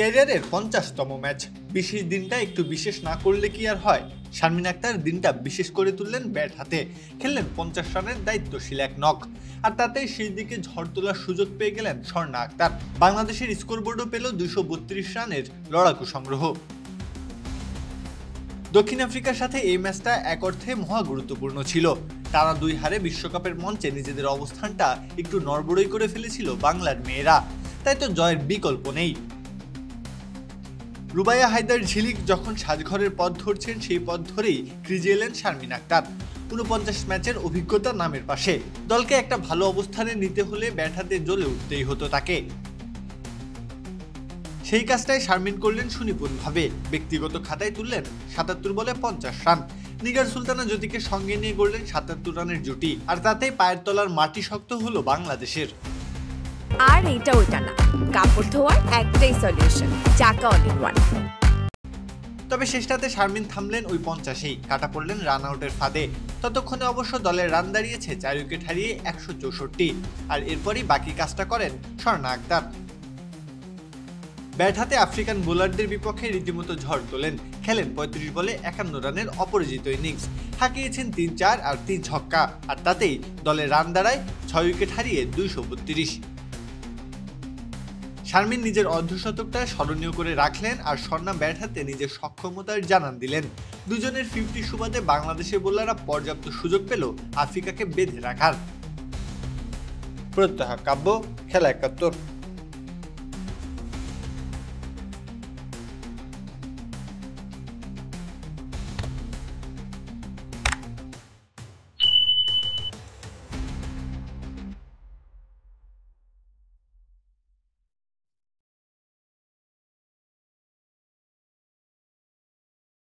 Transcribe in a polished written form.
ক্যারিয়ারের 50তম ম্যাচ। বিশেষ দিনটা একটু বিশেষ না করলে কি আর হয়। শারমিন আক্তার দিনটা বিশেষ করে তুললেন ব্যাট হাতে, খেললেন 50 রানের দায়িত্বশীল এক নক, আর তাতেই শেষ দিকে ঝড় তোলার সুযোগ পেয়ে গেলেন স্বর্ণা আক্তার। বাংলাদেশের স্কোরবোর্ডও পেল 232 রানের লড়াকু সংগ্রহ। দক্ষিণ আফ্রিকার সাথে এই ম্যাচটা এক অর্থে মহা গুরুত্বপূর্ণ ছিল। টানা 2 হারে বিশ্বকাপের মঞ্চে নিজেদের অবস্থানটা একটু নড়বড়ই করে ফেলেছিল বাংলার মেয়েরা, তাই তো জয়ের বিকল্প নেই। রুবাইয়া হায়দার ঝিলিক যখন সাজঘরের পথ ধরছেন, সেই পথ ধরেই ক্রিজে এলেন শারমিন আক্তার। 49 ম্যাচের অভিজ্ঞতা নামের পাশে। দলকে একটা ভালো অবস্থানে নিতে হলে ব্যাট হাতে জ্বলে উঠতেই হতো তাকে। সেই কাজটাই শারমিন করলেন সুনিপুণভাবে। ব্যক্তিগত খাতায় তুললেন 77 বলে 50 রান। নিগার সুলতানা জ্যোতিকে সঙ্গে নিয়ে গড়লেন 77 রানের জুটি, আর তাতেই পায়ের তলার মাটি শক্ত হলো বাংলাদেশের। আর এটা ওইটা না, কাপড় ধোয়ার একটাই সলিউশন, চাকা অল ইন ওয়ান। তবে শেষটাতে শারমিন থামলেন ওই 50-এই, কাটা পড়লেন রান আউটের ফাঁদে। ততক্ষণে অবশ্য দলের রান দাঁড়িয়েছে 4 উইকেট হারিয়ে 164, আর এরপরই বাকি কাজটা করেন স্বর্ণা আক্তার। ব্যাট হাতে আফ্রিকান বোলারদের বিপক্ষে রীতিমতো ঝড় তোলেন, খেলেন 35 বলে 51 রানের অপরাজিত ইনিংস, হাঁকিয়েছেন 3-4 আর 3 ছক্কা, আর তাতেই দলের রান দাঁড়ায় 6 উইকেট হারিয়ে 232। শারমিন নিজের অর্ধশতকটা স্মরণীয় করে রাখলেন, আর স্বর্ণা ব্যাট হাতে নিজের সক্ষমতার জানান দিলেন। দুজনের 50 সুবাদে বাংলাদেশের বোলাররা পর্যাপ্ত সুযোগ পেল আফ্রিকাকে বেঁধে রাখার। প্রত্যহ কাব্য, খেলা 71।